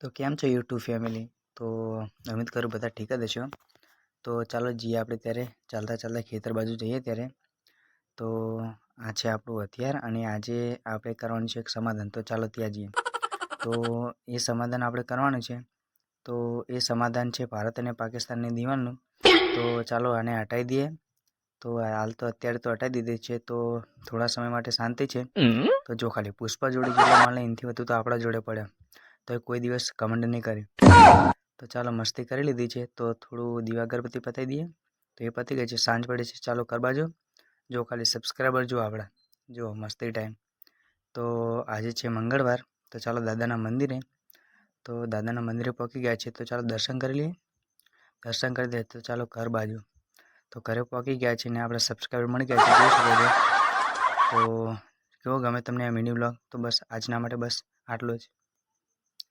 તો કેમ છો યુટ્યુબ ફેમિલી? તો ઉમ્મીદ કરું બધા ઠીક જ હશો. તો ચાલો જઈએ આપણે ત્યારે ચાલતા ખેતર બાજુ જઈએ ત્યારે. તો આ છે આપણું હથિયાર અને આજે આપણે કરવાનું છે એક સમાધાન. તો ચાલો ત્યાં જઈએ. તો એ સમાધાન આપણે કરવાનું છે. તો એ સમાધાન છે ભારત અને પાકિસ્તાનની દીવાલનું. તો ચાલો આને હટાવી દઈએ. તો હાલ તો અત્યારે તો હટાવી દીધી છે. તો થોડા સમય માટે શાંતિ છે. તો જો ખાલી પુષ્પા જોડે જેટલા મળે એનાથી વધુ તો આપણા જોડે પડે. તો કોઈ દિવસ કમેન્ટ નહીં કરી. તો ચાલો મસ્તી કરી લીધી છે. તો થોડું દીવા અગરબત્તી પતાવી દઈએ. તો એ પતી ગઈ છે. સાંજ પડે છે. ચાલો કર બાજુ જો ખાલી સબસ્ક્રાઈબર જો આપણા જો મસ્તી ટાઈમ. તો આજે છે મંગળવાર. તો ચાલો દાદાના મંદિરે. તો દાદાના મંદિરે પહોંચી ગયા છે. તો ચાલો દર્શન કરી લઈએ. દર્શન કરી દે તો ચાલો ઘર બાજુ. તો ઘરે પહોંચી ગયા છે ને આપણે સબસ્ક્રાઈબર મળી ગયા છે. જોઈ શકો છો. તો કેવો ગમે તમને આ મિની બ્લોગ? તો બસ આજના માટે બસ આટલું જ.